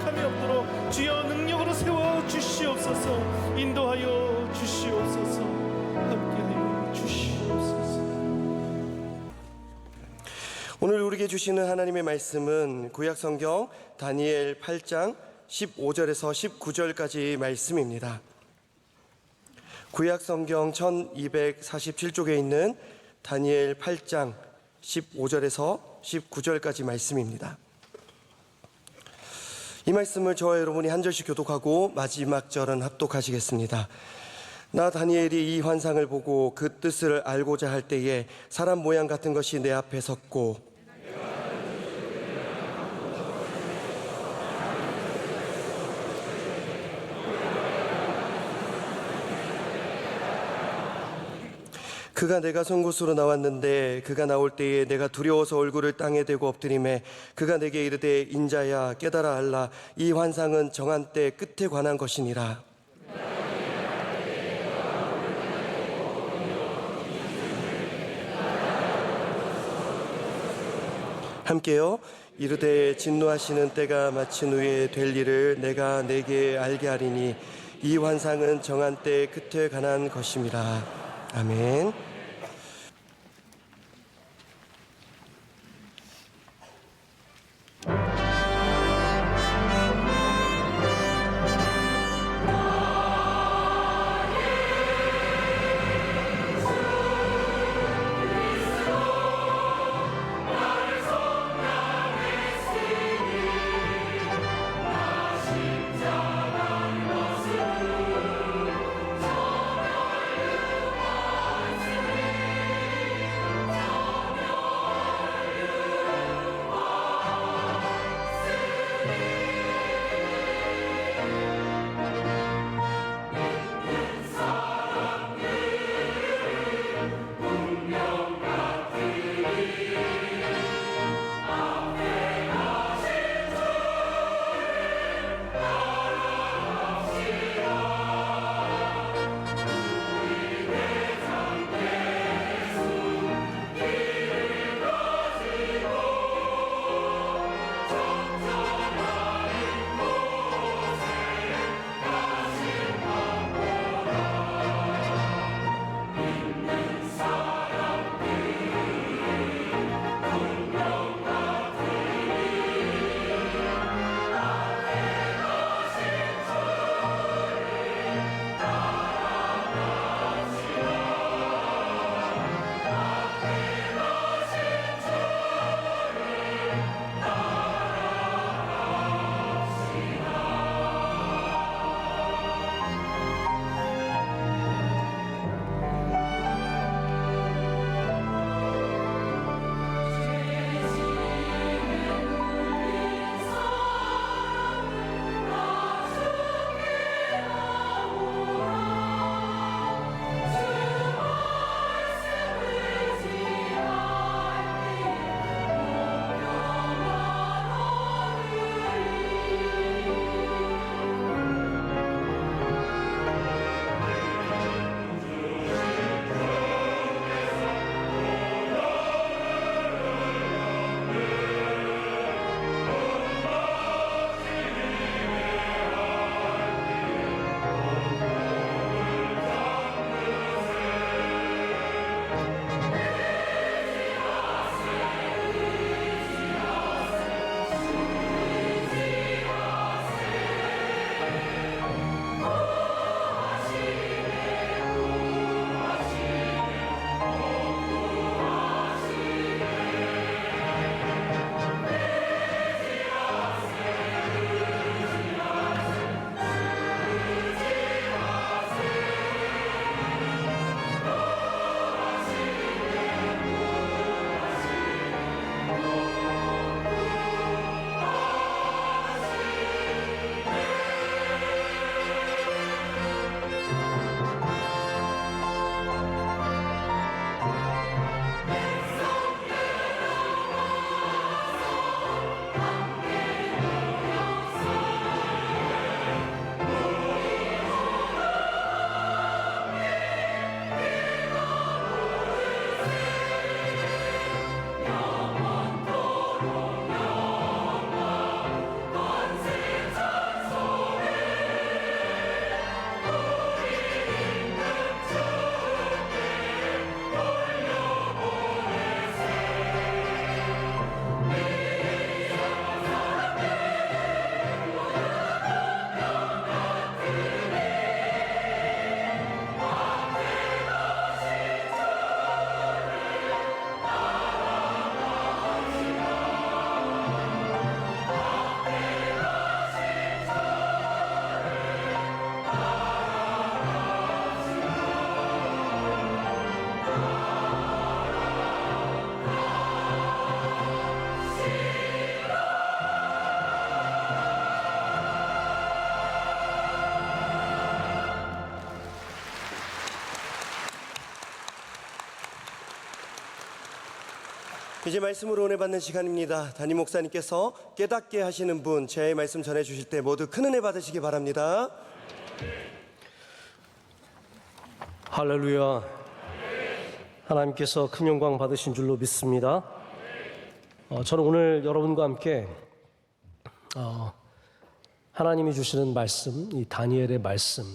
부족함이 없도록 주여 능력으로 세워 주시옵소서. 인도하여 주시옵소서. 함께하여 주시옵소서. 오늘 우리에게 주시는 하나님의 말씀은 구약성경 다니엘 8장 15절에서 19절까지 말씀입니다. 구약성경 1247쪽에 있는 다니엘 8장 15절에서 19절까지 말씀입니다. 이 말씀을 저와 여러분이 한 절씩 교독하고 마지막 절은 합독하시겠습니다. 나 다니엘이 이 환상을 보고 그 뜻을 알고자 할 때에 사람 모양 같은 것이 내 앞에 섰고 그가 내가 선 곳으로 나왔는데 그가 나올 때에 내가 두려워서 얼굴을 땅에 대고 엎드리매 그가 내게 이르되 인자야 깨달아 알라 이 환상은 정한 때 끝에 관한 것이니라. 함께요. 이르되 진노하시는 때가 마친 후에 될 일을 내가 내게 알게 하리니 이 환상은 정한 때 끝에 관한 것임이라. 아멘. 이제 말씀으로 은혜 받는 시간입니다. 담임 목사님께서 깨닫게 하시는 분, 제 말씀 전해주실 때 모두 큰 은혜 받으시기 바랍니다. 할렐루야. 하나님께서 큰 영광 받으신 줄로 믿습니다. 저는 오늘 여러분과 함께 하나님이 주시는 말씀, 이 다니엘의 말씀,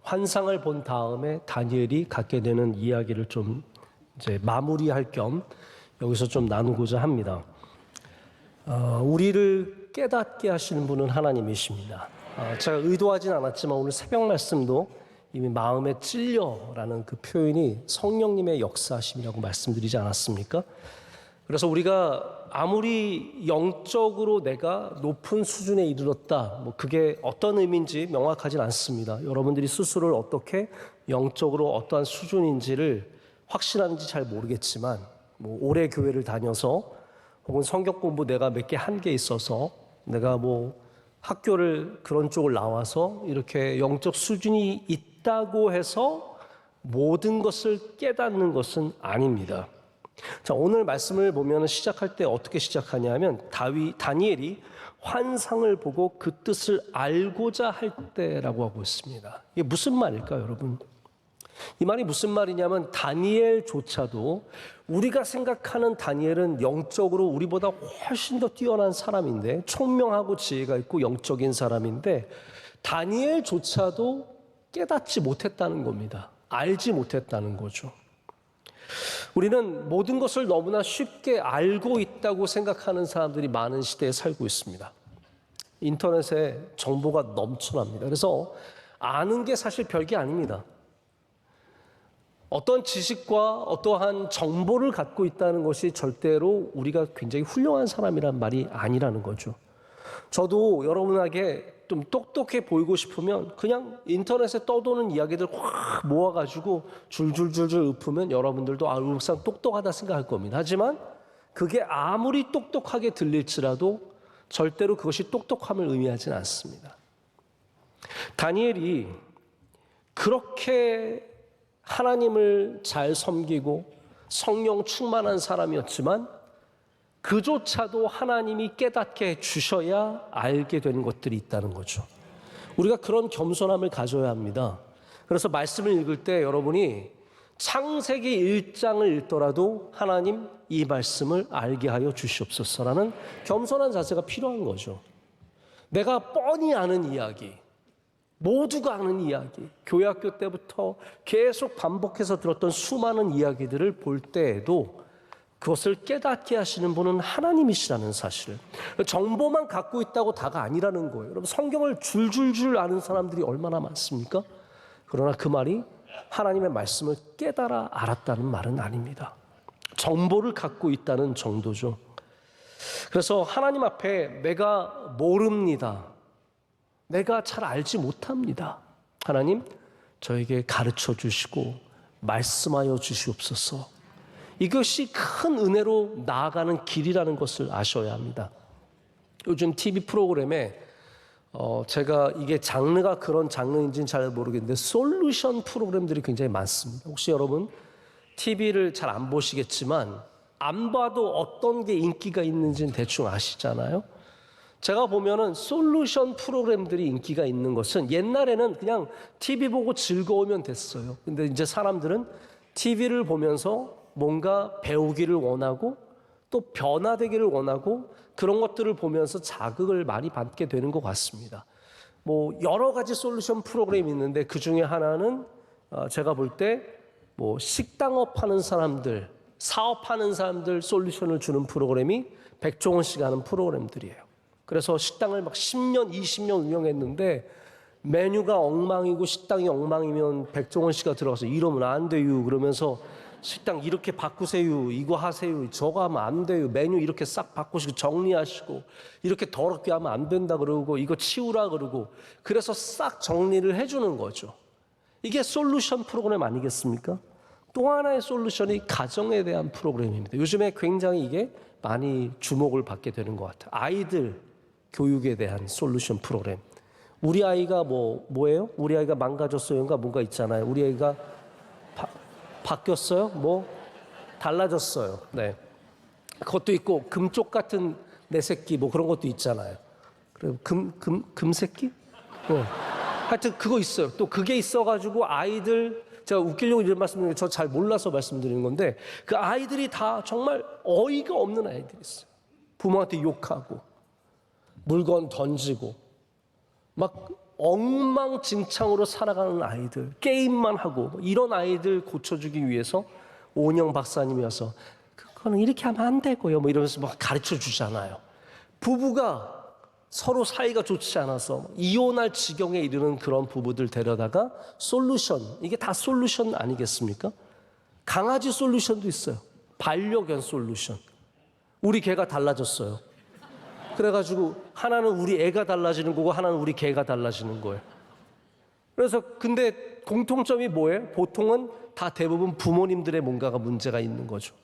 환상을 본 다음에 다니엘이 갖게 되는 이야기를 좀 이제 마무리할 겸 여기서 좀 나누고자 합니다. 우리를 깨닫게 하시는 분은 하나님이십니다. 제가 의도하진 않았지만 오늘 새벽 말씀도 이미 마음에 찔려라는 그 표현이 성령님의 역사심이라고 말씀드리지 않았습니까? 그래서 우리가 아무리 영적으로 내가 높은 수준에 이르렀다, 뭐 그게 어떤 의미인지 명확하진 않습니다. 여러분들이 스스로를 어떻게 영적으로 어떠한 수준인지를 확실한지 잘 모르겠지만, 뭐 오래 교회를 다녀서 혹은 성경 공부 내가 몇 개 한 게 있어서 내가 뭐 학교를 그런 쪽을 나와서 이렇게 영적 수준이 있다고 해서 모든 것을 깨닫는 것은 아닙니다. 자, 오늘 말씀을 보면 시작할 때 어떻게 시작하냐면 다니엘이 환상을 보고 그 뜻을 알고자 할 때라고 하고 있습니다. 이게 무슨 말일까요, 여러분? 이 말이 무슨 말이냐면 다니엘조차도 우리가 생각하는 다니엘은 영적으로 우리보다 훨씬 더 뛰어난 사람인데, 총명하고 지혜가 있고 영적인 사람인데, 다니엘조차도 깨닫지 못했다는 겁니다. 알지 못했다는 거죠. 우리는 모든 것을 너무나 쉽게 알고 있다고 생각하는 사람들이 많은 시대에 살고 있습니다. 인터넷에 정보가 넘쳐납니다. 그래서 아는 게 사실 별게 아닙니다. 어떤 지식과 어떠한 정보를 갖고 있다는 것이 절대로 우리가 굉장히 훌륭한 사람이란 말이 아니라는 거죠. 저도 여러분에게 좀 똑똑해 보이고 싶으면 그냥 인터넷에 떠도는 이야기들 확 모아가지고 줄줄줄줄 읊으면 여러분들도 울상 똑똑하다 생각할 겁니다. 하지만 그게 아무리 똑똑하게 들릴지라도 절대로 그것이 똑똑함을 의미하지는 않습니다. 다니엘이 그렇게 하나님을 잘 섬기고 성령 충만한 사람이었지만 그조차도 하나님이 깨닫게 해주셔야 알게 되는 것들이 있다는 거죠. 우리가 그런 겸손함을 가져야 합니다. 그래서 말씀을 읽을 때 여러분이 창세기 1장을 읽더라도 하나님 이 말씀을 알게 하여 주시옵소서라는 겸손한 자세가 필요한 거죠. 내가 뻔히 아는 이야기, 모두가 아는 이야기, 교회학교 때부터 계속 반복해서 들었던 수많은 이야기들을 볼 때에도 그것을 깨닫게 하시는 분은 하나님이시라는 사실을, 정보만 갖고 있다고 다가 아니라는 거예요. 여러분, 성경을 줄줄줄 아는 사람들이 얼마나 많습니까? 그러나 그 말이 하나님의 말씀을 깨달아 알았다는 말은 아닙니다. 정보를 갖고 있다는 정도죠. 그래서 하나님 앞에 내가 모릅니다, 내가 잘 알지 못합니다, 하나님 저에게 가르쳐 주시고 말씀하여 주시옵소서. 이것이 큰 은혜로 나아가는 길이라는 것을 아셔야 합니다. 요즘 TV 프로그램에 제가 이게 장르가 그런 장르인지는 잘 모르겠는데 솔루션 프로그램들이 굉장히 많습니다. 혹시 여러분 TV를 잘 안 보시겠지만 안 봐도 어떤 게 인기가 있는지는 대충 아시잖아요. 제가 보면은 솔루션 프로그램들이 인기가 있는 것은 옛날에는 그냥 TV 보고 즐거우면 됐어요. 근데 이제 사람들은 TV를 보면서 뭔가 배우기를 원하고 또 변화되기를 원하고 그런 것들을 보면서 자극을 많이 받게 되는 것 같습니다. 뭐 여러 가지 솔루션 프로그램이 있는데 그 중에 하나는 제가 볼 때 뭐 식당업 하는 사람들, 사업하는 사람들 솔루션을 주는 프로그램이 백종원 씨가 하는 프로그램들이에요. 그래서 식당을 막 10년, 20년 운영했는데 메뉴가 엉망이고 식당이 엉망이면 백종원 씨가 들어가서 이러면 안 돼요 그러면서 식당 이렇게 바꾸세요, 이거 하세요, 저거 하면 안 돼요, 메뉴 이렇게 싹 바꾸시고 정리하시고 이렇게 더럽게 하면 안 된다 그러고 이거 치우라 그러고, 그래서 싹 정리를 해주는 거죠. 이게 솔루션 프로그램 아니겠습니까? 또 하나의 솔루션이 가정에 대한 프로그램입니다. 요즘에 굉장히 이게 많이 주목을 받게 되는 것 같아요. 아이들 교육에 대한 솔루션 프로그램. 우리 아이가 뭐예요? 우리 아이가 망가졌어요인가 뭔가 있잖아요. 우리 아이가 바뀌었어요? 뭐 달라졌어요. 네. 그것도 있고 금쪽 같은 내 새끼 뭐 그런 것도 있잖아요. 그리고 금새끼? 하여튼 그거 있어요. 또 그게 있어가지고 아이들, 제가 웃기려고 이런 말씀드리는 게 저 잘 몰라서 말씀드리는 건데, 그 아이들이 다 정말 어이가 없는 아이들이 있어요. 부모한테 욕하고 물건 던지고 막 엉망진창으로 살아가는 아이들, 게임만 하고 이런 아이들 고쳐주기 위해서 오은영 박사님이 와서 그거는 이렇게 하면 안 되고요 뭐 이러면서 막 가르쳐 주잖아요. 부부가 서로 사이가 좋지 않아서 이혼할 지경에 이르는 그런 부부들 데려다가 솔루션, 이게 다 솔루션 아니겠습니까? 강아지 솔루션도 있어요. 반려견 솔루션. 우리 개가 달라졌어요. 그래가지고 하나는 우리 애가 달라지는 거고 하나는 우리 개가 달라지는 거예요. 그래서 근데 공통점이 뭐예요? 보통은 다 대부분 부모님들의 뭔가가 문제가 있는 거죠.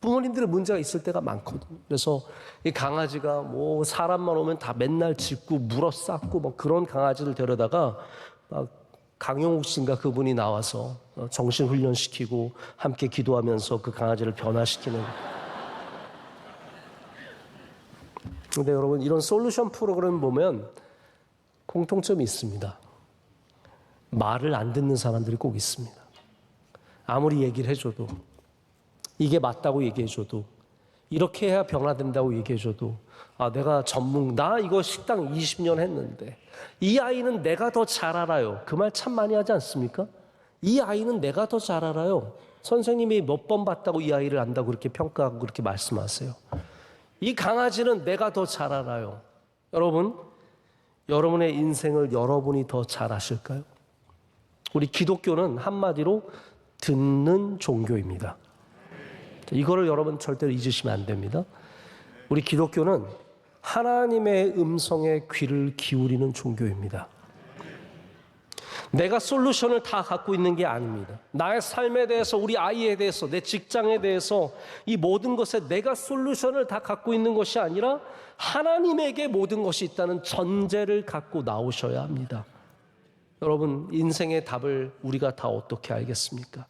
부모님들의 문제가 있을 때가 많거든요. 그래서 이 강아지가 뭐 사람만 오면 다 맨날 짖고 물어 쌌고 뭐 그런 강아지를 데려다가 막 강용욱 씨인가 그분이 나와서 정신 훈련시키고 함께 기도하면서 그 강아지를 변화시키는. 근데 여러분 이런 솔루션 프로그램 보면 공통점이 있습니다. 말을 안 듣는 사람들이 꼭 있습니다. 아무리 얘기를 해줘도, 이게 맞다고 얘기해줘도, 이렇게 해야 변화된다고 얘기해줘도, 아 내가 나 이거 식당 20년 했는데 이 아이는 내가 더 잘 알아요. 그 말 참 많이 하지 않습니까? 이 아이는 내가 더 잘 알아요. 선생님이 몇 번 봤다고 이 아이를 안다고 그렇게 평가하고 그렇게 말씀하세요. 이 강아지는 내가 더 잘 알아요. 여러분, 여러분의 인생을 여러분이 더 잘 아실까요? 우리 기독교는 한마디로 듣는 종교입니다. 이거를 여러분 절대로 잊으시면 안 됩니다. 우리 기독교는 하나님의 음성에 귀를 기울이는 종교입니다. 내가 솔루션을 다 갖고 있는 게 아닙니다. 나의 삶에 대해서, 우리 아이에 대해서, 내 직장에 대해서 이 모든 것에 내가 솔루션을 다 갖고 있는 것이 아니라 하나님에게 모든 것이 있다는 전제를 갖고 나오셔야 합니다. 여러분, 인생의 답을 우리가 다 어떻게 알겠습니까?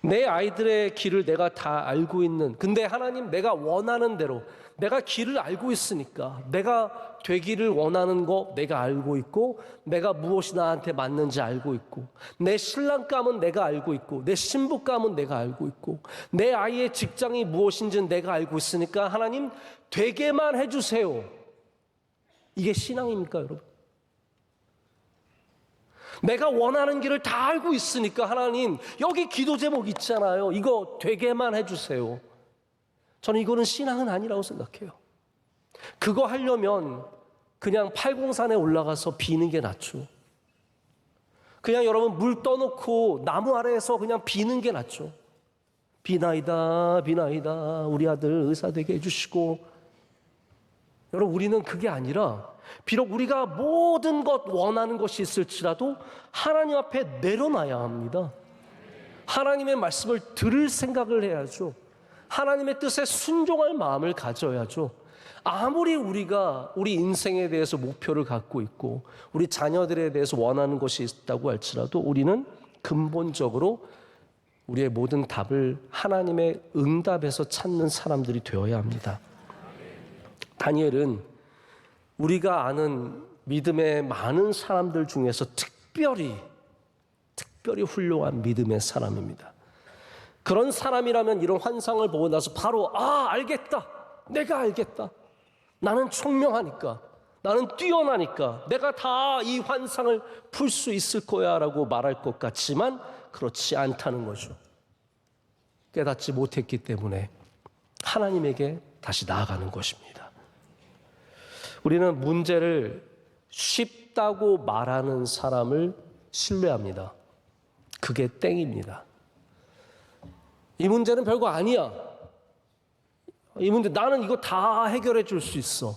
내 아이들의 길을 내가 다 알고 있는, 근데 하나님 내가 원하는 대로, 내가 길을 알고 있으니까, 내가 되기를 원하는 거 내가 알고 있고, 내가 무엇이 나한테 맞는지 알고 있고, 내 신랑감은 내가 알고 있고, 내 신부감은 내가 알고 있고, 내 아이의 직장이 무엇인지는 내가 알고 있으니까 하나님 되게만 해주세요. 이게 신앙입니까, 여러분? 내가 원하는 길을 다 알고 있으니까 하나님 여기 기도 제목 있잖아요. 이거 되게만 해주세요. 저는 이거는 신앙은 아니라고 생각해요. 그거 하려면 그냥 팔공산에 올라가서 비는 게 낫죠. 그냥 여러분 물 떠놓고 나무 아래에서 그냥 비는 게 낫죠. 비나이다 비나이다 우리 아들 의사 되게 해주시고. 여러분 우리는 그게 아니라, 비록 우리가 모든 것 원하는 것이 있을지라도 하나님 앞에 내려놔야 합니다. 하나님의 말씀을 들을 생각을 해야죠. 하나님의 뜻에 순종할 마음을 가져야죠. 아무리 우리가 우리 인생에 대해서 목표를 갖고 있고 우리 자녀들에 대해서 원하는 것이 있다고 할지라도 우리는 근본적으로 우리의 모든 답을 하나님의 응답에서 찾는 사람들이 되어야 합니다. 다니엘은 우리가 아는 믿음의 많은 사람들 중에서 특별히 훌륭한 믿음의 사람입니다. 그런 사람이라면 이런 환상을 보고 나서 바로 알겠다. 내가 알겠다. 나는 총명하니까, 나는 뛰어나니까 내가 다 이 환상을 풀 수 있을 거야 라고 말할 것 같지만 그렇지 않다는 거죠. 깨닫지 못했기 때문에 하나님에게 다시 나아가는 것입니다. 우리는 문제를 쉽다고 말하는 사람을 신뢰합니다. 그게 땡입니다. 이 문제는 별거 아니야. 이 문제 나는 이거 다 해결해 줄 수 있어.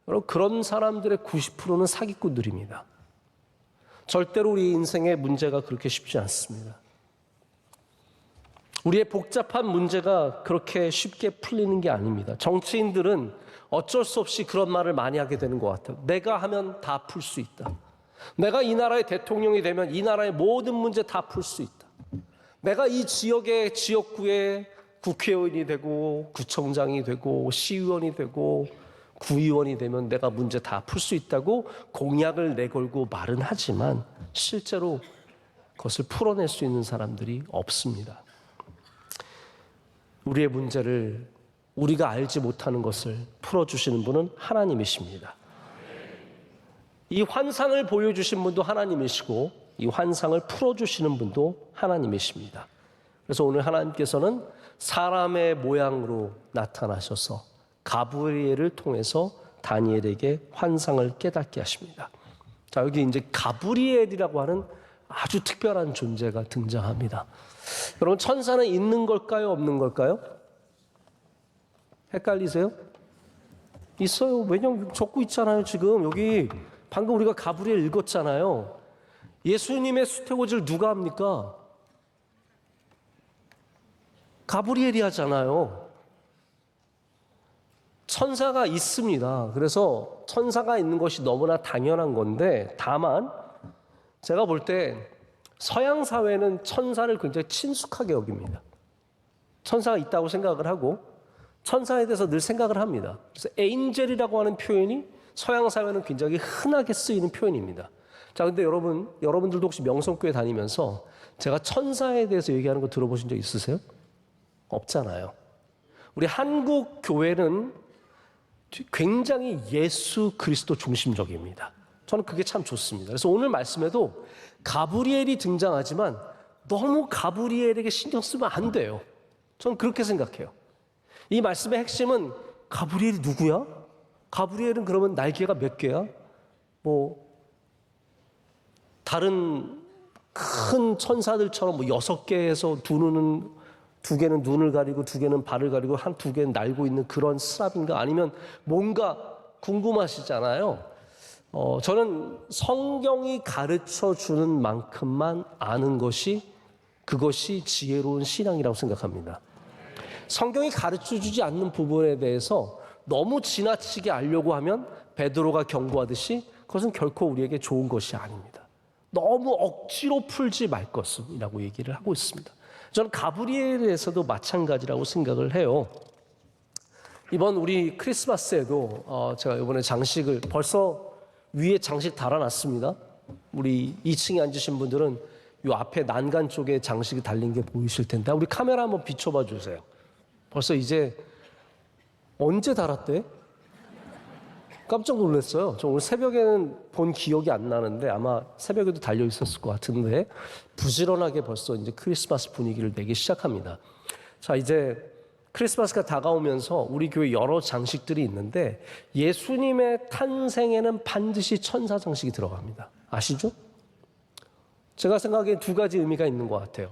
여러분 그런 사람들의 90%는 사기꾼들입니다. 절대로 우리 인생의 문제가 그렇게 쉽지 않습니다. 우리의 복잡한 문제가 그렇게 쉽게 풀리는 게 아닙니다. 정치인들은 어쩔 수 없이 그런 말을 많이 하게 되는 것 같아요. 내가 하면 다 풀 수 있다. 내가 이 나라의 대통령이 되면 이 나라의 모든 문제 다 풀 수 있다. 내가 이 지역의 지역구의 국회의원이 되고 구청장이 되고 시의원이 되고 구의원이 되면 내가 문제 다 풀 수 있다고 공약을 내걸고 말은 하지만 실제로 그것을 풀어낼 수 있는 사람들이 없습니다. 우리의 문제를, 우리가 알지 못하는 것을 풀어주시는 분은 하나님이십니다. 이 환상을 보여주신 분도 하나님이시고 이 환상을 풀어주시는 분도 하나님이십니다. 그래서 오늘 하나님께서는 사람의 모양으로 나타나셔서 가브리엘을 통해서 다니엘에게 환상을 깨닫게 하십니다. 자, 여기 이제 가브리엘이라고 하는 아주 특별한 존재가 등장합니다. 여러분, 천사는 있는 걸까요? 없는 걸까요? 헷갈리세요? 있어요. 왜냐하면 적고 있잖아요. 지금 여기 방금 우리가 가브리엘 읽었잖아요. 예수님의 수태고지를 누가 합니까? 가브리엘이 하잖아요. 천사가 있습니다. 그래서 천사가 있는 것이 너무나 당연한 건데, 다만 제가 볼 때 서양 사회는 천사를 굉장히 친숙하게 여깁니다. 천사가 있다고 생각을 하고 천사에 대해서 늘 생각을 합니다. 그래서 에인젤이라고 하는 표현이 서양 사회는 굉장히 흔하게 쓰이는 표현입니다. 자, 근데 여러분들도 혹시 명성교회 다니면서 제가 천사에 대해서 얘기하는 거 들어보신 적 있으세요? 없잖아요. 우리 한국 교회는 굉장히 예수 그리스도 중심적입니다. 저는 그게 참 좋습니다. 그래서 오늘 말씀에도 가브리엘이 등장하지만 너무 가브리엘에게 신경 쓰면 안 돼요. 저는 그렇게 생각해요. 이 말씀의 핵심은 가브리엘이 누구야? 가브리엘은 그러면 날개가 몇 개야? 뭐 다른 큰 천사들처럼 뭐 6개에서 두 개는 눈을 가리고 두 개는 발을 가리고 두 개는 날고 있는 그런 스랍인가? 아니면 뭔가 궁금하시잖아요. 저는 성경이 가르쳐 주는 만큼만 아는 그것이 지혜로운 신앙이라고 생각합니다. 성경이 가르쳐 주지 않는 부분에 대해서 너무 지나치게 알려고 하면 베드로가 경고하듯이 그것은 결코 우리에게 좋은 것이 아닙니다. 너무 억지로 풀지 말 것이라고 얘기를 하고 있습니다. 저는 가브리엘에서도 마찬가지라고 생각을 해요. 이번 우리 크리스마스에도 제가 이번에 장식을 벌써 위에 장식 달아놨습니다. 우리 2층에 앉으신 분들은 이 앞에 난간 쪽에 장식이 달린 게 보이실 텐데 우리 카메라 한번 비춰봐 주세요. 벌써 이제 언제 달았대? 깜짝 놀랐어요. 저 오늘 새벽에는 본 기억이 안 나는데 아마 새벽에도 달려 있었을 것 같은데 부지런하게 벌써 이제 크리스마스 분위기를 내기 시작합니다. 자, 이제 크리스마스가 다가오면서 우리 교회 여러 장식들이 있는데 예수님의 탄생에는 반드시 천사 장식이 들어갑니다. 아시죠? 제가 생각에 두 가지 의미가 있는 것 같아요.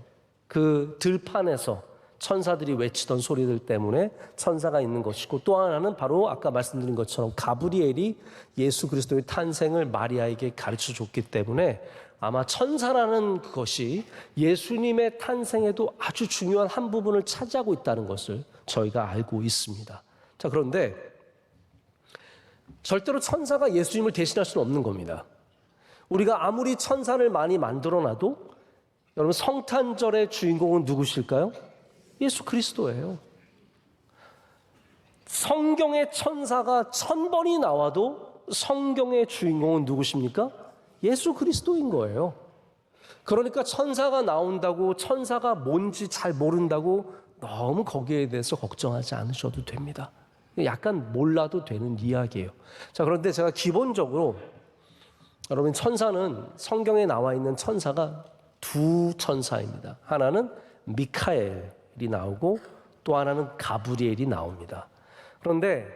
그 들판에서 천사들이 외치던 소리들 때문에 천사가 있는 것이고, 또 하나는 바로 아까 말씀드린 것처럼 가브리엘이 예수 그리스도의 탄생을 마리아에게 가르쳐 줬기 때문에 아마 천사라는 그것이 예수님의 탄생에도 아주 중요한 한 부분을 차지하고 있다는 것을 저희가 알고 있습니다. 자, 그런데 절대로 천사가 예수님을 대신할 수는 없는 겁니다. 우리가 아무리 천사를 많이 만들어놔도 여러분 성탄절의 주인공은 누구실까요? 예수 그리스도예요. 성경의 천사가 1000번이 나와도 성경의 주인공은 누구십니까? 예수 그리스도인 거예요. 그러니까 천사가 나온다고 천사가 뭔지 잘 모른다고 너무 거기에 대해서 걱정하지 않으셔도 됩니다. 약간 몰라도 되는 이야기예요. 자, 그런데 제가 기본적으로 여러분 천사는 성경에 나와 있는 천사가 두 천사입니다. 하나는 미카엘이 나오고 또 하나는 가브리엘이 나옵니다. 그런데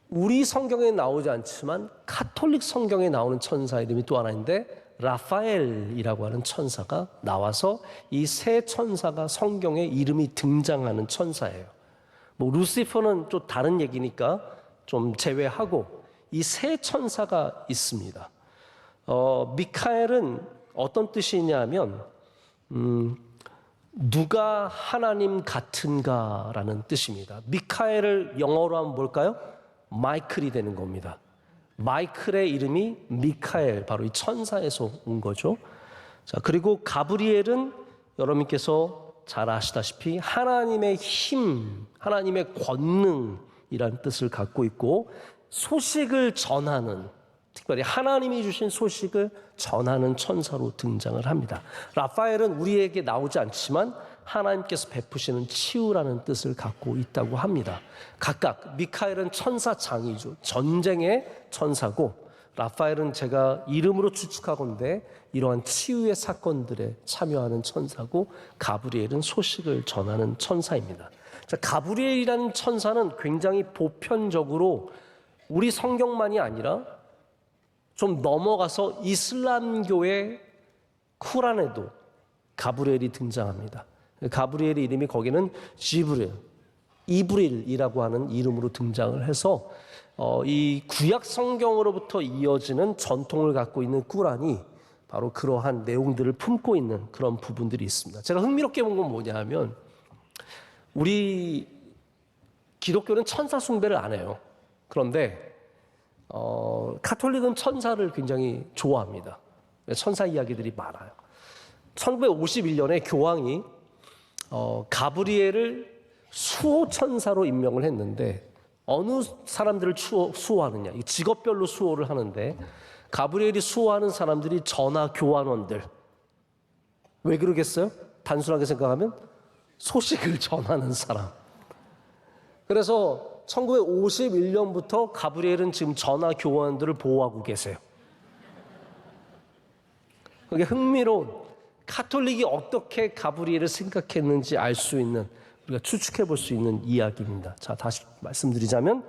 우리 성경에 나오지 않지만 카톨릭 성경에 나오는 천사 이름이 또 하나 있는데 라파엘이라고 하는 천사가 나와서 이 세 천사가 성경에 이름이 등장하는 천사예요. 뭐 루시퍼는 좀 다른 얘기니까 좀 제외하고 이 세 천사가 있습니다. 미카엘은 어떤 뜻이냐면 누가 하나님 같은가라는 뜻입니다. 미카엘을 영어로 하면 뭘까요? 마이클이 되는 겁니다. 마이클의 이름이 미카엘, 바로 이 천사에서 온 거죠. 자, 그리고 가브리엘은 여러분께서 잘 아시다시피 하나님의 힘, 하나님의 권능이라는 뜻을 갖고 있고 소식을 전하는, 특별히 하나님이 주신 소식을 전하는 천사로 등장을 합니다. 라파엘은 우리에게 나오지 않지만 하나님께서 베푸시는 치유라는 뜻을 갖고 있다고 합니다. 각각 미카엘은 천사장이죠. 전쟁의 천사고, 라파엘은 제가 이름으로 추측하건대 이러한 치유의 사건들에 참여하는 천사고, 가브리엘은 소식을 전하는 천사입니다. 자, 가브리엘이라는 천사는 굉장히 보편적으로 우리 성경만이 아니라 좀 넘어가서 이슬람교의 쿠란에도 가브리엘이 등장합니다. 가브리엘의 이름이 거기는 이브릴이라고 하는 이름으로 등장을 해서 이 구약 성경으로부터 이어지는 전통을 갖고 있는 꾸란이 바로 그러한 내용들을 품고 있는 그런 부분들이 있습니다. 제가 흥미롭게 본 건 뭐냐 하면 우리 기독교는 천사 숭배를 안 해요. 그런데 카톨릭은 천사를 굉장히 좋아합니다. 천사 이야기들이 많아요. 1951년에 교황이 가브리엘을 수호천사로 임명을 했는데, 어느 사람들을 수호하느냐, 직업별로 수호를 하는데 가브리엘이 수호하는 사람들이 전화 교환원들. 왜 그러겠어요? 단순하게 생각하면 소식을 전하는 사람. 그래서 1951년부터 가브리엘은 지금 전화 교환원들을 보호하고 계세요. 그게 흥미로운, 카톨릭이 어떻게 가브리엘을 생각했는지 알 수 있는, 우리가 추측해 볼 수 있는 이야기입니다. 자, 다시 말씀드리자면,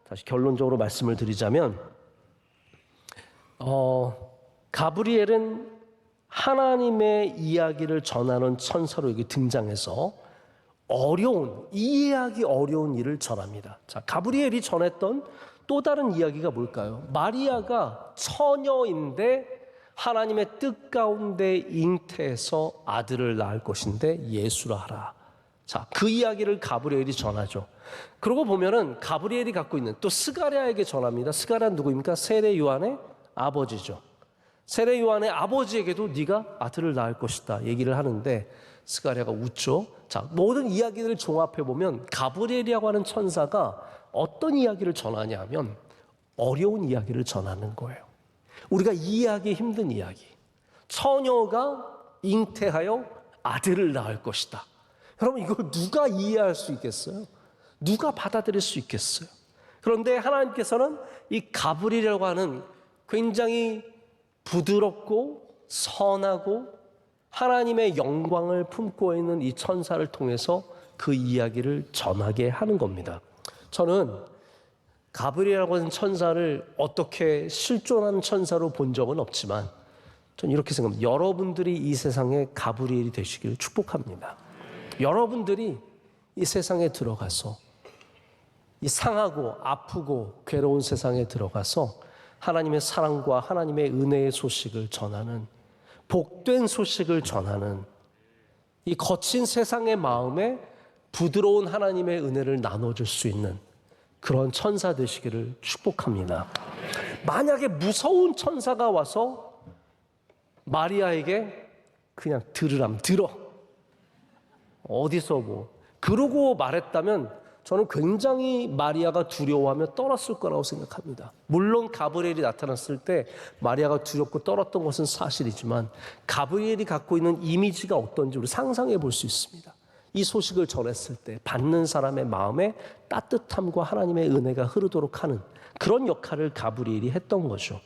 다시 결론적으로 말씀을 드리자면, 가브리엘은 하나님의 이야기를 전하는 천사로 여기 등장해서 이해하기 어려운 일을 전합니다. 자, 가브리엘이 전했던 또 다른 이야기가 뭘까요? 마리아가 처녀인데 하나님의 뜻 가운데 잉태해서 아들을 낳을 것인데 예수라 하라. 자, 그 이야기를 가브리엘이 전하죠. 그러고 보면은 가브리엘이 갖고 있는, 또 스가랴에게 전합니다. 스가랴는 누구입니까? 세례 요한의 아버지죠. 세례 요한의 아버지에게도 네가 아들을 낳을 것이다 얘기를 하는데 스가랴가 웃죠. 자, 모든 이야기들을 종합해 보면 가브리엘이라고 하는 천사가 어떤 이야기를 전하냐 하면 어려운 이야기를 전하는 거예요. 우리가 이해하기 힘든 이야기. 처녀가 잉태하여 아들을 낳을 것이다. 여러분, 이걸 누가 이해할 수 있겠어요? 누가 받아들일 수 있겠어요? 그런데 하나님께서는 이 가브리엘이라고 하는 굉장히 부드럽고 선하고 하나님의 영광을 품고 있는 이 천사를 통해서 그 이야기를 전하게 하는 겁니다. 저는 가브리엘이라고 하는 천사를 어떻게 실존한 천사로 본 적은 없지만 저는 이렇게 생각합니다. 여러분들이 이 세상에 가브리엘이 되시기를 축복합니다. 여러분들이 이 세상에 들어가서 이 상하고 아프고 괴로운 세상에 들어가서 하나님의 사랑과 하나님의 은혜의 소식을 전하는, 복된 소식을 전하는, 이 거친 세상의 마음에 부드러운 하나님의 은혜를 나눠줄 수 있는 그런 천사 되시기를 축복합니다. 만약에 무서운 천사가 와서 마리아에게 그냥 들으라면 들어, 어디서 그러고 말했다면 저는 굉장히 마리아가 두려워하며 떨었을 거라고 생각합니다. 물론 가브리엘이 나타났을 때 마리아가 두렵고 떨었던 것은 사실이지만 가브리엘이 갖고 있는 이미지가 어떤지 우리 상상해 볼 수 있습니다. 이 소식을 전했을 때 받는 사람의 마음에 따뜻함과 하나님의 은혜가 흐르도록 하는 그런 역할을 가브리엘이 했던 거죠.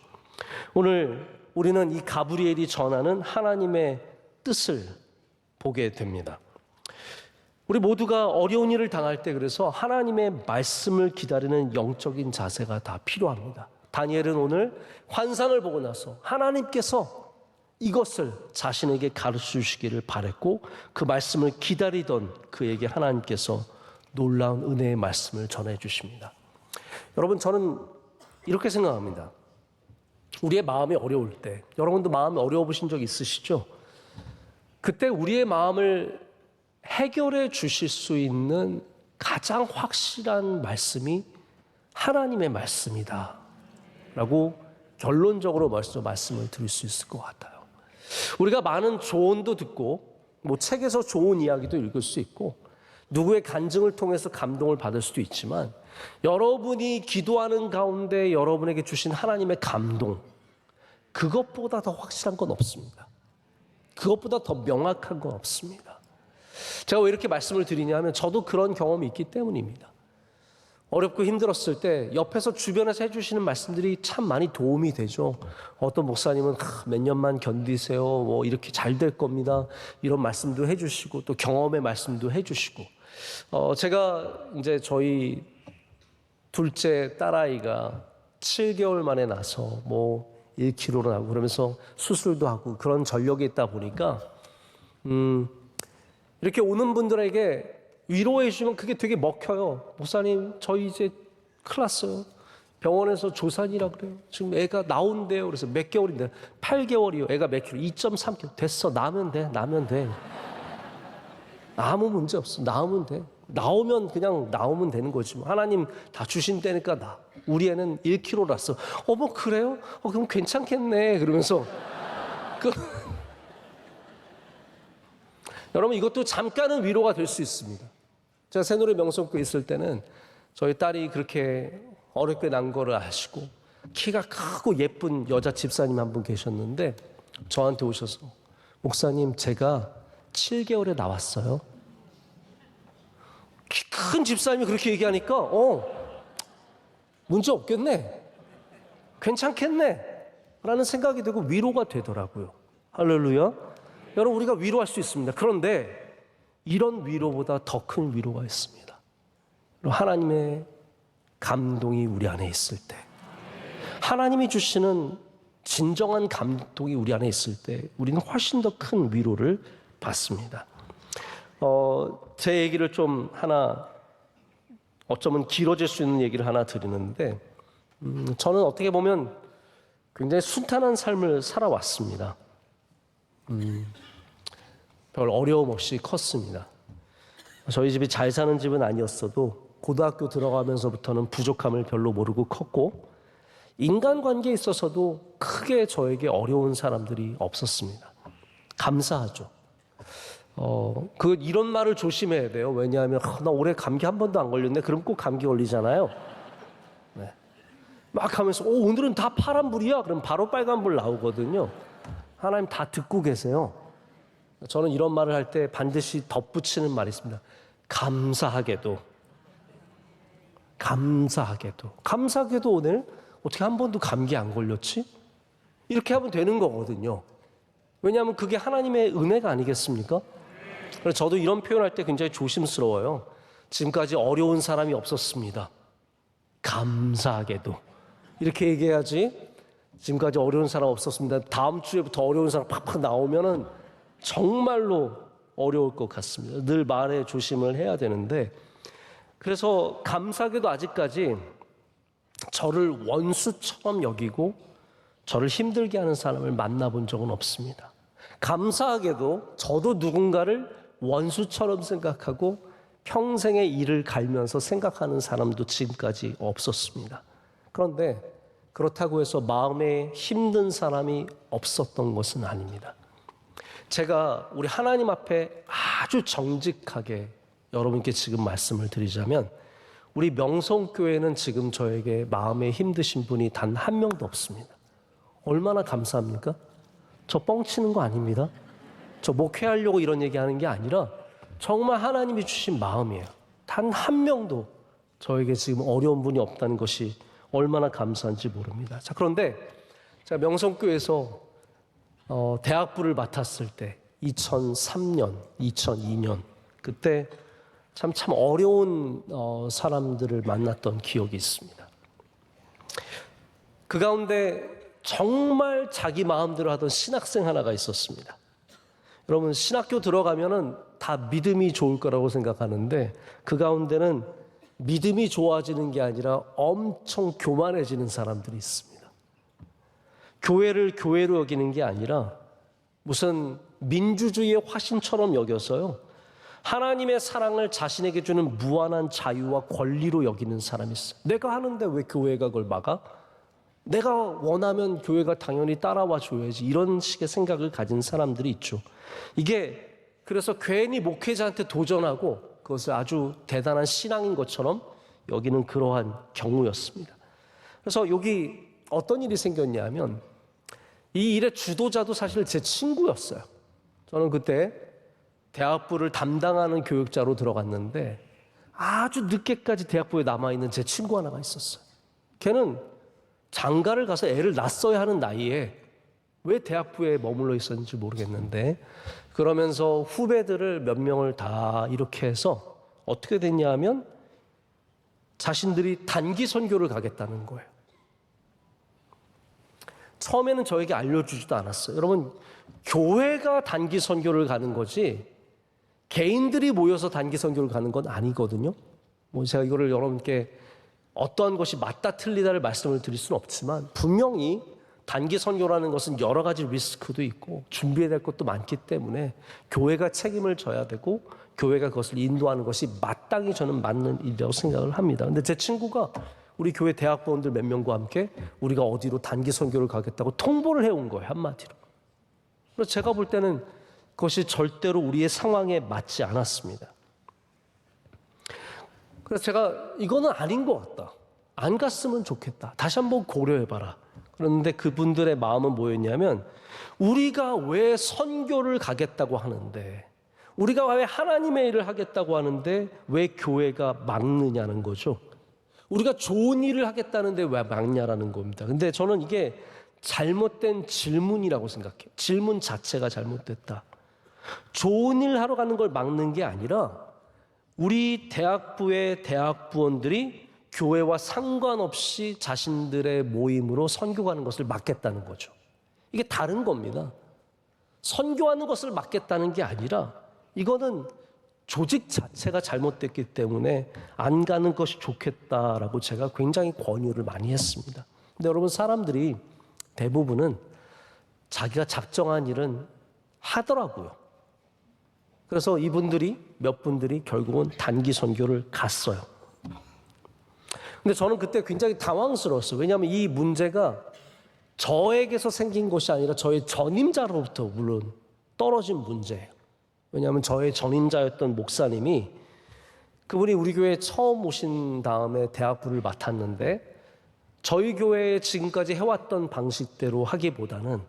오늘 우리는 이 가브리엘이 전하는 하나님의 뜻을 보게 됩니다. 우리 모두가 어려운 일을 당할 때 그래서 하나님의 말씀을 기다리는 영적인 자세가 다 필요합니다. 다니엘은 오늘 환상을 보고 나서 하나님께서 이것을 자신에게 가르쳐 주시기를 바랬고 그 말씀을 기다리던 그에게 하나님께서 놀라운 은혜의 말씀을 전해 주십니다. 여러분, 저는 이렇게 생각합니다. 우리의 마음이 어려울 때, 여러분도 마음이 어려워 보신 적 있으시죠? 그때 우리의 마음을 해결해 주실 수 있는 가장 확실한 말씀이 하나님의 말씀이다 라고 결론적으로 말씀을 드릴 수 있을 것 같아요. 우리가 많은 조언도 듣고 뭐 책에서 좋은 이야기도 읽을 수 있고 누구의 간증을 통해서 감동을 받을 수도 있지만 여러분이 기도하는 가운데 여러분에게 주신 하나님의 감동, 그것보다 더 확실한 건 없습니다. 그것보다 더 명확한 건 없습니다. 제가 왜 이렇게 말씀을 드리냐면 저도 그런 경험이 있기 때문입니다. 어렵고 힘들었을 때 옆에서 주변에서 해주시는 말씀들이 참 많이 도움이 되죠. 어떤 목사님은 몇 년만 견디세요, 뭐 이렇게 잘 될 겁니다, 이런 말씀도 해주시고 또 경험의 말씀도 해주시고 제가 이제 저희 둘째 딸아이가 7개월 만에 나서 뭐 1kg를 하고 그러면서 수술도 하고 그런 전력이 있다 보니까 이렇게 오는 분들에게 위로해 주시면 그게 되게 먹혀요. 목사님, 저희 이제 큰일 났어요. 병원에서 조산이라 그래요. 지금 애가 나온대요. 그래서 몇 개월인데 8개월이요. 애가 몇 킬로? 2.3kg. 됐어. 나면 돼. 아무 문제 없어. 나오면 돼. 나오면 그냥 나오면 되는 거지. 하나님 다 주신다니까 나. 우리 애는 1kg랐어. 뭐 그래요? 그럼 괜찮겠네. 그러면서 여러분, 이것도 잠깐은 위로가 될 수 있습니다. 제가 새노래 명성교회 있을 때는 저희 딸이 그렇게 어렵게 난 거를 아시고 키가 크고 예쁜 여자 집사님 한 분 계셨는데 저한테 오셔서 목사님, 제가 7개월에 나왔어요. 키 큰 집사님이 그렇게 얘기하니까 문제 없겠네, 괜찮겠네 라는 생각이 들고 위로가 되더라고요. 할렐루야. 여러분, 우리가 위로할 수 있습니다. 그런데 이런 위로보다 더 큰 위로가 있습니다. 하나님의 감동이 우리 안에 있을 때, 하나님이 주시는 진정한 감동이 우리 안에 있을 때 우리는 훨씬 더 큰 위로를 받습니다. 제 얘기를 좀 하나, 어쩌면 길어질 수 있는 얘기를 하나 드리는데 저는 어떻게 보면 굉장히 순탄한 삶을 살아왔습니다. 별 어려움 없이 컸습니다. 저희 집이 잘 사는 집은 아니었어도 고등학교 들어가면서부터는 부족함을 별로 모르고 컸고 인간관계에 있어서도 크게 저에게 어려운 사람들이 없었습니다. 감사하죠. 이런 말을 조심해야 돼요. 왜냐하면 나 올해 감기 한 번도 안 걸렸네. 그럼 꼭 감기 걸리잖아요. 네. 막 하면서 오늘은 다 파란불이야. 그럼 바로 빨간불 나오거든요. 하나님 다 듣고 계세요. 저는 이런 말을 할 때 반드시 덧붙이는 말이 있습니다. 감사하게도 오늘 어떻게 한 번도 감기 안 걸렸지? 이렇게 하면 되는 거거든요. 왜냐하면 그게 하나님의 은혜가 아니겠습니까? 그래서 저도 이런 표현할 때 굉장히 조심스러워요. 지금까지 어려운 사람이 없었습니다. 감사하게도 이렇게 얘기해야지. 지금까지 어려운 사람 없었습니다. 다음 주에부터 어려운 사람 팍팍 나오면은 정말로 어려울 것 같습니다. 늘 말에 조심을 해야 되는데, 그래서 감사하게도 아직까지 저를 원수처럼 여기고 저를 힘들게 하는 사람을 만나본 적은 없습니다. 감사하게도 저도 누군가를 원수처럼 생각하고 평생의 일을 갈면서 생각하는 사람도 지금까지 없었습니다. 그런데 그렇다고 해서 마음에 힘든 사람이 없었던 것은 아닙니다. 제가 우리 하나님 앞에 아주 정직하게 여러분께 지금 말씀을 드리자면 우리 명성교회는 지금 저에게 마음에 힘드신 분이 단 한 명도 없습니다. 얼마나 감사합니까? 저 뻥치는 거 아닙니다. 저 목회하려고 이런 얘기하는 게 아니라 정말 하나님이 주신 마음이에요. 단 한 명도 저에게 지금 어려운 분이 없다는 것이 얼마나 감사한지 모릅니다. 자, 그런데 제가 명성교회에서 대학부를 맡았을 때 2003년, 2002년 그때 참 어려운 사람들을 만났던 기억이 있습니다. 그 가운데 정말 자기 마음대로 하던 신학생 하나가 있었습니다. 여러분, 신학교 들어가면은 다 믿음이 좋을 거라고 생각하는데 그 가운데는 믿음이 좋아지는 게 아니라 엄청 교만해지는 사람들이 있습니다. 교회를 교회로 여기는 게 아니라 무슨 민주주의의 화신처럼 여겨서요, 하나님의 사랑을 자신에게 주는 무한한 자유와 권리로 여기는 사람이 있어요. 내가 하는데 왜 교회가 그걸 막아? 내가 원하면 교회가 당연히 따라와 줘야지. 이런 식의 생각을 가진 사람들이 있죠. 이게 그래서 괜히 목회자한테 도전하고 그것을 아주 대단한 신앙인 것처럼 여기는 그러한 경우였습니다. 그래서 여기 어떤 일이 생겼냐면 이 일의 주도자도 사실 제 친구였어요. 저는 그때 대학부를 담당하는 교육자로 들어갔는데 아주 늦게까지 대학부에 남아있는 제 친구 하나가 있었어요. 걔는 장가를 가서 애를 낳았어야 하는 나이에 왜 대학부에 머물러 있었는지 모르겠는데 그러면서 후배들을 몇 명을 다 이렇게 해서 어떻게 됐냐 하면 자신들이 단기 선교를 가겠다는 거예요. 처음에는 저에게 알려주지도 않았어요. 여러분, 교회가 단기 선교를 가는 거지 개인들이 모여서 단기 선교를 가는 건 아니거든요. 뭐 제가 이거를 여러분께 어떠한 것이 맞다 틀리다를 말씀을 드릴 수는 없지만 분명히 단기 선교라는 것은 여러 가지 리스크도 있고 준비해야 될 것도 많기 때문에 교회가 책임을 져야 되고 교회가 그것을 인도하는 것이 마땅히 저는 맞는 일이라고 생각을 합니다. 근데 제 친구가 우리 교회 대학부원들 몇 명과 함께 우리가 어디로 단기 선교를 가겠다고 통보를 해온 거예요, 한마디로. 그래서 제가 볼 때는 그것이 절대로 우리의 상황에 맞지 않았습니다. 그래서 제가 이거는 아닌 것 같다. 안 갔으면 좋겠다. 다시 한번 고려해봐라. 그런데 그분들의 마음은 뭐였냐면 우리가 왜 선교를 가겠다고 하는데 우리가 왜 하나님의 일을 하겠다고 하는데 왜 교회가 막느냐는 거죠. 우리가 좋은 일을 하겠다는데 왜 막냐라는 겁니다. 근데 저는 이게 잘못된 질문이라고 생각해요. 질문 자체가 잘못됐다. 좋은 일 하러 가는 걸 막는 게 아니라 우리 대학부의 대학부원들이 교회와 상관없이 자신들의 모임으로 선교하는 것을 막겠다는 거죠. 이게 다른 겁니다. 선교하는 것을 막겠다는 게 아니라 이거는 조직 자체가 잘못됐기 때문에 안 가는 것이 좋겠다라고 제가 굉장히 권유를 많이 했습니다. 근데 여러분, 사람들이 대부분은 자기가 작정한 일은 하더라고요. 그래서 이분들이 몇 분들이 결국은 단기 선교를 갔어요. 근데 저는 그때 굉장히 당황스러웠어요. 왜냐하면 이 문제가 저에게서 생긴 것이 아니라 저의 전임자로부터 물론 떨어진 문제예요. 왜냐하면 저의 전임자였던 목사님이 그분이 우리 교회에 처음 오신 다음에 대학부를 맡았는데 저희 교회에 지금까지 해왔던 방식대로 하기보다는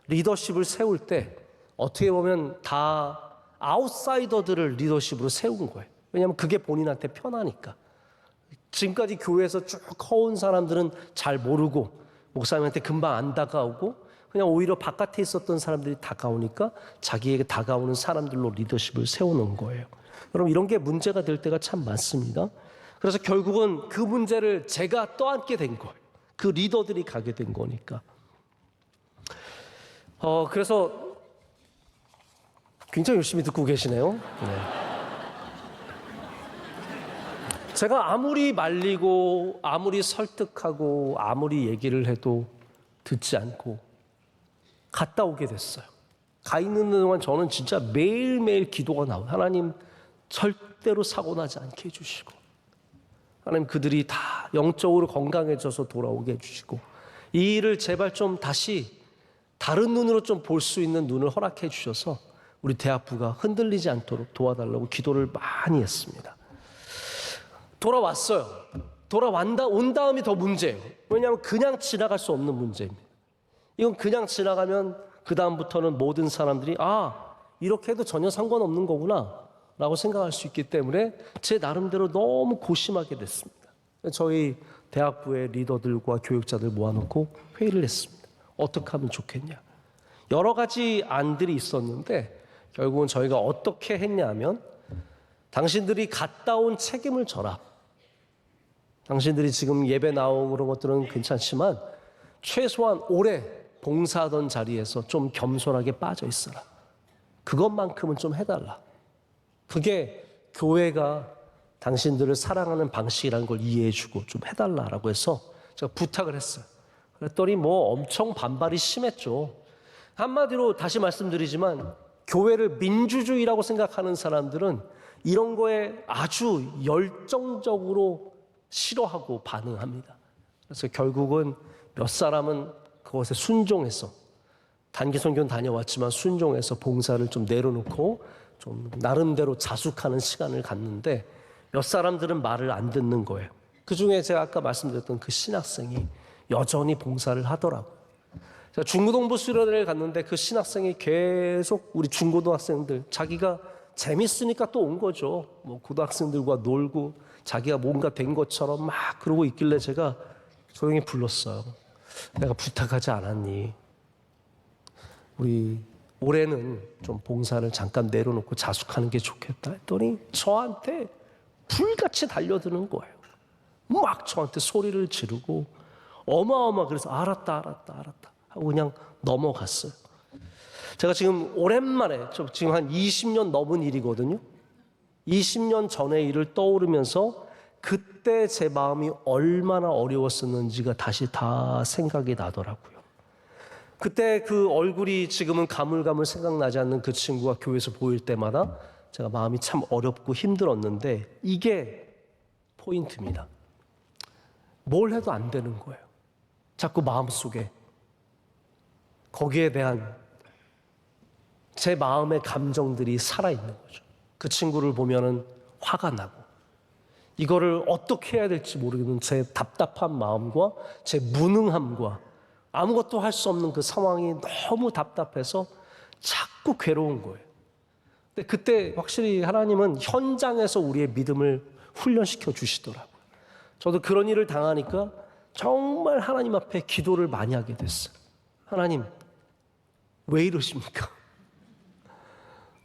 리더십을 세울 때 어떻게 보면 다 아웃사이더들을 리더십으로 세운 거예요. 왜냐하면 그게 본인한테 편하니까. 지금까지 교회에서 쭉 커온 사람들은 잘 모르고 목사님한테 금방 안 다가오고 그냥 오히려 바깥에 있었던 사람들이 다가오니까 자기에게 다가오는 사람들로 리더십을 세우는 거예요. 여러분, 이런 게 문제가 될 때가 참 많습니다. 그래서 결국은 그 문제를 제가 떠안게 된 거예요. 그 리더들이 가게 된 거니까. 그래서 굉장히 열심히 듣고 계시네요. 네. 제가 아무리 말리고 아무리 설득하고 아무리 얘기를 해도 듣지 않고 갔다 오게 됐어요. 가 있는 동안 저는 진짜 매일매일 기도가 나와요. 하나님 절대로 사고 나지 않게 해주시고 하나님 그들이 다 영적으로 건강해져서 돌아오게 해주시고 이 일을 제발 좀 다시 다른 눈으로 좀 볼 수 있는 눈을 허락해 주셔서 우리 대학부가 흔들리지 않도록 도와달라고 기도를 많이 했습니다. 돌아왔어요. 온 다음이 더 문제예요. 왜냐하면 그냥 지나갈 수 없는 문제입니다. 이건 그냥 지나가면 그 다음부터는 모든 사람들이 이렇게 해도 전혀 상관없는 거구나 라고 생각할 수 있기 때문에 제 나름대로 너무 고심하게 됐습니다. 저희 대학부의 리더들과 교육자들 모아놓고 회의를 했습니다. 어떻게 하면 좋겠냐. 여러 가지 안들이 있었는데 결국은 저희가 어떻게 했냐면 당신들이 갔다 온 책임을 져라. 당신들이 지금 예배 나오고 그런 것들은 괜찮지만 최소한 오래 봉사하던 자리에서 좀 겸손하게 빠져 있어라. 그것만큼은 좀 해달라. 그게 교회가 당신들을 사랑하는 방식이라는 걸 이해해주고 좀 해달라라고 해서 제가 부탁을 했어요. 그랬더니 엄청 반발이 심했죠. 한마디로 다시 말씀드리지만 교회를 민주주의라고 생각하는 사람들은 이런 거에 아주 열정적으로 싫어하고 반응합니다. 그래서 결국은 몇 사람은 그것에 순종해서 단기 선교는 다녀왔지만 순종해서 봉사를 좀 내려놓고 좀 나름대로 자숙하는 시간을 갖는데 몇 사람들은 말을 안 듣는 거예요. 그 중에 제가 아까 말씀드렸던 그 신학생이 여전히 봉사를 하더라고요. 제가 중고등부 수련회를 갔는데 그 신학생이 계속 우리 중고등학생들 자기가 재밌으니까 또 온 거죠. 뭐 고등학생들과 놀고 자기가 뭔가 된 것처럼 막 그러고 있길래 제가 조용히 불렀어요. 내가 부탁하지 않았니? 우리 올해는 좀 봉사를 잠깐 내려놓고 자숙하는 게 좋겠다 했더니 저한테 불같이 달려드는 거예요. 막 저한테 소리를 지르고 그래서 알았다 하고 그냥 넘어갔어요. 제가 지금 오랜만에 지금 한 20년 넘은 일이거든요. 20년 전의 일을 떠오르면서 그때 제 마음이 얼마나 어려웠었는지가 다시 다 생각이 나더라고요. 그때 그 얼굴이 지금은 가물가물 생각나지 않는 그 친구가 교회에서 보일 때마다 제가 마음이 참 어렵고 힘들었는데 이게 포인트입니다. 뭘 해도 안 되는 거예요. 자꾸 마음속에 거기에 대한 제 마음의 감정들이 살아있는 거죠. 그 친구를 보면은 화가 나고 이거를 어떻게 해야 될지 모르겠는 제 답답한 마음과 제 무능함과 아무것도 할 수 없는 그 상황이 너무 답답해서 자꾸 괴로운 거예요. 근데 그때 확실히 하나님은 현장에서 우리의 믿음을 훈련시켜 주시더라고요. 저도 그런 일을 당하니까 정말 하나님 앞에 기도를 많이 하게 됐어요. 하나님, 왜 이러십니까?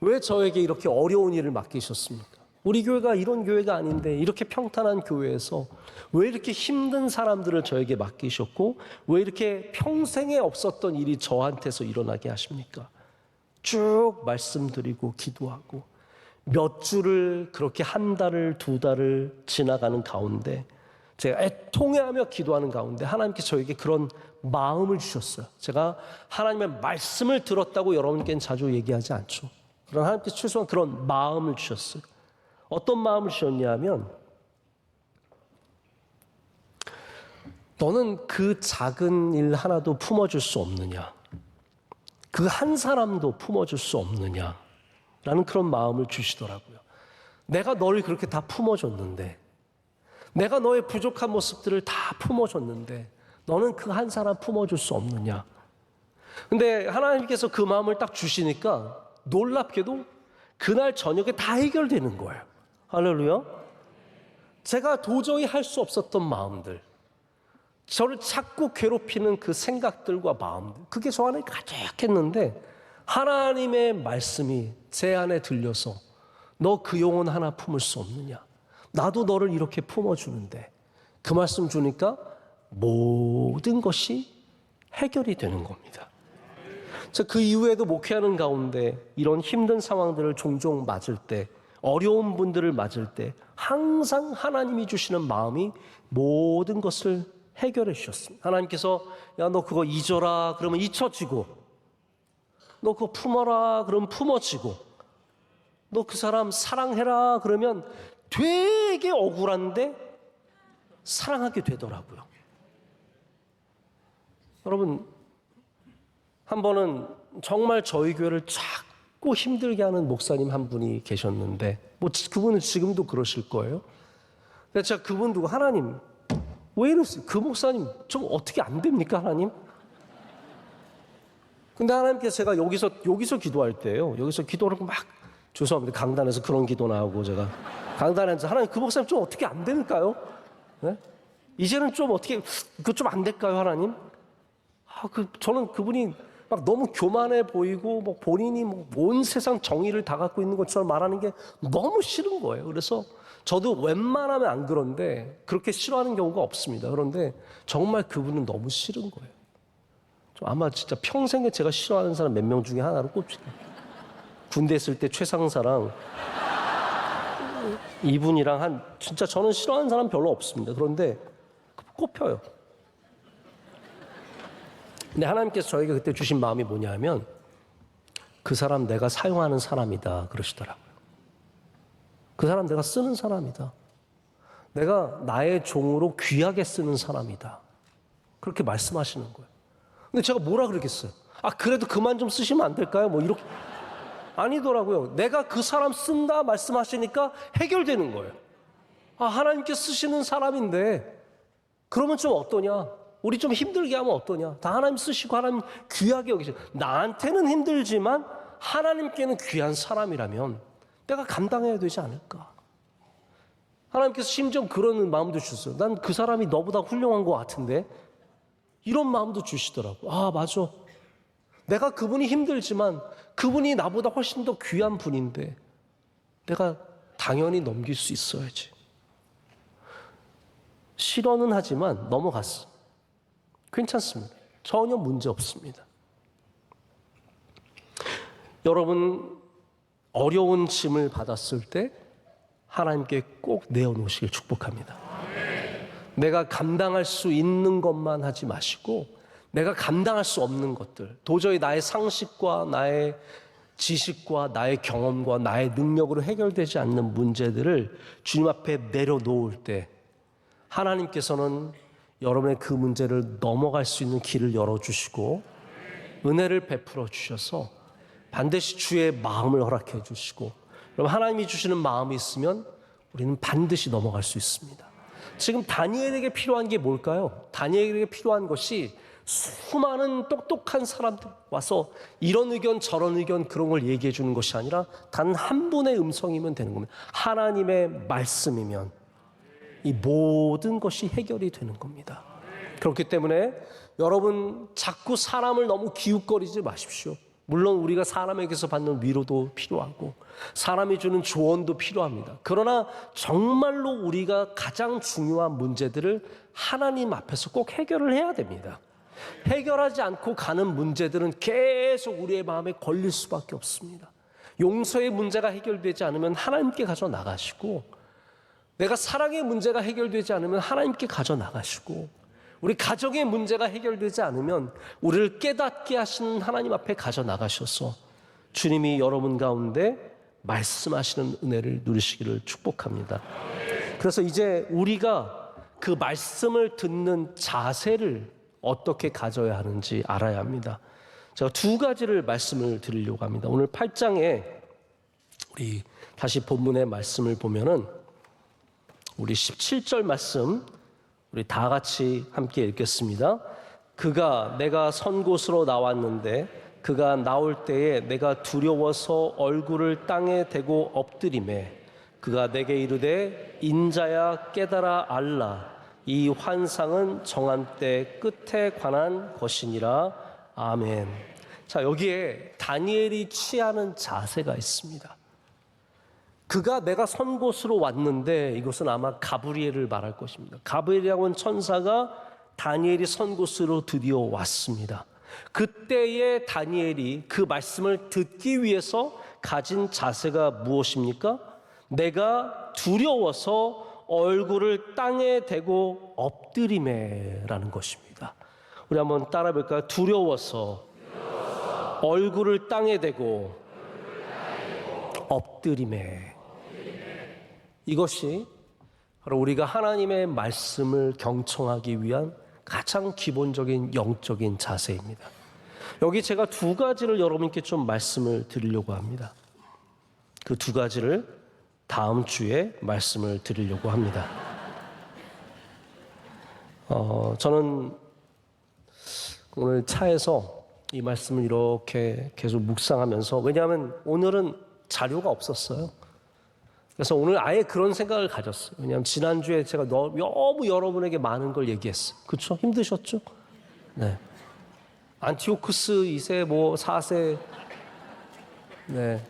왜 저에게 이렇게 어려운 일을 맡기셨습니까? 우리 교회가 이런 교회가 아닌데 이렇게 평탄한 교회에서 왜 이렇게 힘든 사람들을 저에게 맡기셨고 왜 이렇게 평생에 없었던 일이 저한테서 일어나게 하십니까? 쭉 말씀드리고 기도하고 몇 주를 그렇게 한 달을 두 달을 지나가는 가운데 제가 애통해하며 기도하는 가운데 하나님께서 저에게 그런 마음을 주셨어요. 제가 하나님의 말씀을 들었다고 여러분께는 자주 얘기하지 않죠. 그러나 하나님께서 최소한 그런 마음을 주셨어요. 어떤 마음을 주셨냐면 너는 그 작은 일 하나도 품어줄 수 없느냐? 그 한 사람도 품어줄 수 없느냐? 라는 그런 마음을 주시더라고요. 내가 너를 그렇게 다 품어줬는데 내가 너의 부족한 모습들을 다 품어줬는데 너는 그 한 사람 품어줄 수 없느냐? 근데 하나님께서 그 마음을 딱 주시니까 놀랍게도 그날 저녁에 다 해결되는 거예요. 할렐루야. 제가 도저히 할 수 없었던 마음들, 저를 자꾸 괴롭히는 그 생각들과 마음들, 그게 저 안에 가득했는데 하나님의 말씀이 제 안에 들려서 너 그 영혼 하나 품을 수 없느냐? 나도 너를 이렇게 품어주는데 그 말씀 주니까 모든 것이 해결이 되는 겁니다. 그 이후에도 목회하는 가운데 이런 힘든 상황들을 종종 맞을 때, 어려운 분들을 맞을 때 항상 하나님이 주시는 마음이 모든 것을 해결해 주셨습니다. 하나님께서 야, 너 그거 잊어라 그러면 잊혀지고, 너 그거 품어라 그러면 품어지고, 너 그 사람 사랑해라 그러면 되게 억울한데 사랑하게 되더라고요. 여러분, 한 번은 정말 저희 교회를 자꾸 힘들게 하는 목사님 한 분이 계셨는데 뭐 그분은 지금도 그러실 거예요. 근데 제가 그분 두고 하나님 왜 이러세요? 그 목사님 좀 어떻게 안 됩니까 하나님? 근데 하나님께서 제가 여기서 기도할 때요. 여기서 기도를 막 죄송합니다. 강단에서 그런 기도 나오고 제가 강단에서 하나님 그 목사님 좀 어떻게 안 될까요? 네? 이제는 좀 어떻게 그 좀 안 될까요 하나님? 저는 그분이 막 너무 교만해 보이고 뭐 본인이 뭐 온 세상 정의를 다 갖고 있는 것처럼 말하는 게 너무 싫은 거예요. 그래서 저도 웬만하면 안 그런데 그렇게 싫어하는 경우가 없습니다. 그런데 정말 그분은 너무 싫은 거예요. 아마 진짜 평생에 제가 싫어하는 사람 몇 명 중에 하나로 꼽히네요. 군대 있을 때 최상사랑 이분이랑 진짜 저는 싫어하는 사람 별로 없습니다. 그런데 꼽혀요. 근데 하나님께서 저에게 그때 주신 마음이 뭐냐면 그 사람 내가 사용하는 사람이다 그러시더라고요. 그 사람 내가 쓰는 사람이다. 내가 나의 종으로 귀하게 쓰는 사람이다. 그렇게 말씀하시는 거예요. 근데 제가 뭐라 그러겠어요? 그래도 그만 좀 쓰시면 안 될까요? 뭐 이렇게 아니더라고요. 내가 그 사람 쓴다 말씀하시니까 해결되는 거예요. 아, 하나님께 쓰시는 사람인데 그러면 좀 어떠냐? 우리 좀 힘들게 하면 어떠냐? 다 하나님 쓰시고 하나님 귀하게 여기죠. 나한테는 힘들지만 하나님께는 귀한 사람이라면 내가 감당해야 되지 않을까? 하나님께서 심지어 그런 마음도 주셨어요. 난 그 사람이 너보다 훌륭한 것 같은데 이런 마음도 주시더라고. 아, 맞아. 내가 그분이 힘들지만 그분이 나보다 훨씬 더 귀한 분인데 내가 당연히 넘길 수 있어야지. 싫어는 하지만 넘어갔어. 괜찮습니다. 전혀 문제 없습니다. 여러분, 어려운 짐을 받았을 때 하나님께 꼭 내어놓으시길 축복합니다. 내가 감당할 수 있는 것만 하지 마시고 내가 감당할 수 없는 것들, 도저히 나의 상식과 나의 지식과 나의 경험과 나의 능력으로 해결되지 않는 문제들을 주님 앞에 내려놓을 때 하나님께서는 여러분의 그 문제를 넘어갈 수 있는 길을 열어주시고 은혜를 베풀어 주셔서 반드시 주의 마음을 허락해 주시고, 여러분, 하나님이 주시는 마음이 있으면 우리는 반드시 넘어갈 수 있습니다. 지금 다니엘에게 필요한 게 뭘까요? 다니엘에게 필요한 것이 수많은 똑똑한 사람들 와서 이런 의견 저런 의견 그런 걸 얘기해 주는 것이 아니라 단 한 분의 음성이면 되는 겁니다. 하나님의 말씀이면 이 모든 것이 해결이 되는 겁니다. 그렇기 때문에 여러분, 자꾸 사람을 너무 기웃거리지 마십시오. 물론 우리가 사람에게서 받는 위로도 필요하고 사람이 주는 조언도 필요합니다. 그러나 정말로 우리가 가장 중요한 문제들을 하나님 앞에서 꼭 해결을 해야 됩니다. 해결하지 않고 가는 문제들은 계속 우리의 마음에 걸릴 수밖에 없습니다. 용서의 문제가 해결되지 않으면 하나님께 가져 나가시고, 내가 사랑의 문제가 해결되지 않으면 하나님께 가져 나가시고, 우리 가정의 문제가 해결되지 않으면 우리를 깨닫게 하시는 하나님 앞에 가져 나가셔서 주님이 여러분 가운데 말씀하시는 은혜를 누리시기를 축복합니다. 그래서 이제 우리가 그 말씀을 듣는 자세를 어떻게 가져야 하는지 알아야 합니다. 제가 두 가지를 말씀을 드리려고 합니다. 오늘 8장에 우리 다시 본문의 말씀을 보면은 우리 17절 말씀 우리 다 같이 함께 읽겠습니다. 그가 내가 선 곳으로 나왔는데 그가 나올 때에 내가 두려워서 얼굴을 땅에 대고 엎드리매 그가 내게 이르되 인자야 깨달아 알라 이 환상은 정한 때 끝에 관한 것이니라. 아멘. 자, 여기에 다니엘이 취하는 자세가 있습니다. 그가 내가 선 곳으로 왔는데 이것은 아마 가브리엘을 말할 것입니다. 가브리엘이라고 하는 천사가 다니엘이 선 곳으로 드디어 왔습니다. 그때의 다니엘이 그 말씀을 듣기 위해서 가진 자세가 무엇입니까? 내가 두려워서 얼굴을 땅에 대고 엎드리매라는 것입니다. 우리 한번 따라 볼까요? 두려워서 얼굴을 땅에 대고 엎드리매. 이것이 바로 우리가 하나님의 말씀을 경청하기 위한 가장 기본적인 영적인 자세입니다. 여기 제가 두 가지를 여러분께 좀 말씀을 드리려고 합니다. 그 두 가지를 다음 주에 말씀을 드리려고 합니다. 저는 오늘 차에서 이 말씀을 이렇게 계속 묵상하면서, 왜냐하면 오늘은 자료가 없었어요. 그래서 오늘 아예 그런 생각을 가졌어요. 왜냐하면 지난주에 제가 너무 여러분에게 많은 걸 얘기했어요. 그렇죠? 힘드셨죠? 네. 안티오쿠스 2세, 4세, 네.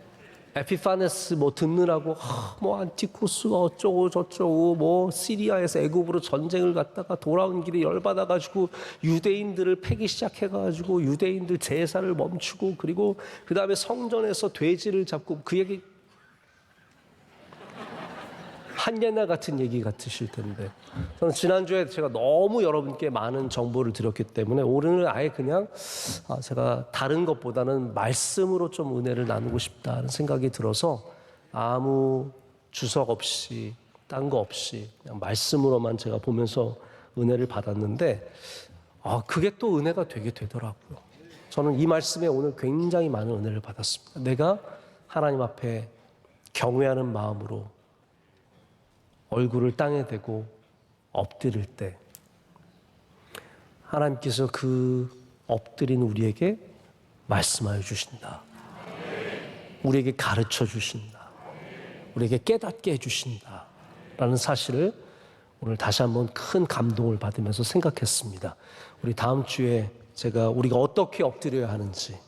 에피파네스 듣느라고 안티쿠스가 어쩌고 저쩌고 시리아에서 애굽으로 전쟁을 갔다가 돌아온 길에 열받아가지고 유대인들을 패기 시작해가지고 유대인들 제사를 멈추고, 그리고 그 다음에 성전에서 돼지를 잡고, 그 얘기 한예나 같은 얘기 같으실 텐데, 저는 지난주에 제가 너무 여러분께 많은 정보를 드렸기 때문에 오늘은 아예 그냥 제가 다른 것보다는 말씀으로 좀 은혜를 나누고 싶다는 생각이 들어서 아무 주석 없이 딴 거 없이 그냥 말씀으로만 제가 보면서 은혜를 받았는데 그게 또 은혜가 되게 되더라고요. 저는 이 말씀에 오늘 굉장히 많은 은혜를 받았습니다. 내가 하나님 앞에 경외하는 마음으로 얼굴을 땅에 대고 엎드릴 때 하나님께서 그 엎드린 우리에게 말씀하여 주신다. 우리에게 가르쳐 주신다. 우리에게 깨닫게 해주신다. 라는 사실을 오늘 다시 한번 큰 감동을 받으면서 생각했습니다. 우리 다음 주에 우리가 어떻게 엎드려야 하는지,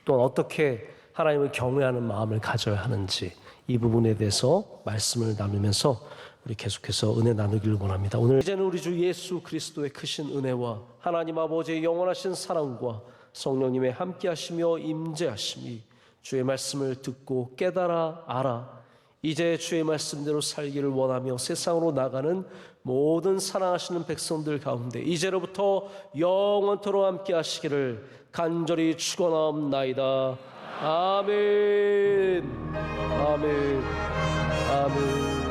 또 어떻게 하나님을 경외하는 마음을 가져야 하는지, 이 부분에 대해서 말씀을 나누면서 우리 계속해서 은혜 나누기를 원합니다. 오늘 이제는 우리 주 예수 그리스도의 크신 은혜와 하나님 아버지의 영원하신 사랑과 성령님의 함께하시며 임재하심이 주의 말씀을 듣고 깨달아 알아 이제 주의 말씀대로 살기를 원하며 세상으로 나가는 모든 사랑하시는 백성들 가운데 이제로부터 영원토록 함께 하시기를 간절히 축원하옵나이다. 아멘. 아멘. 아멘.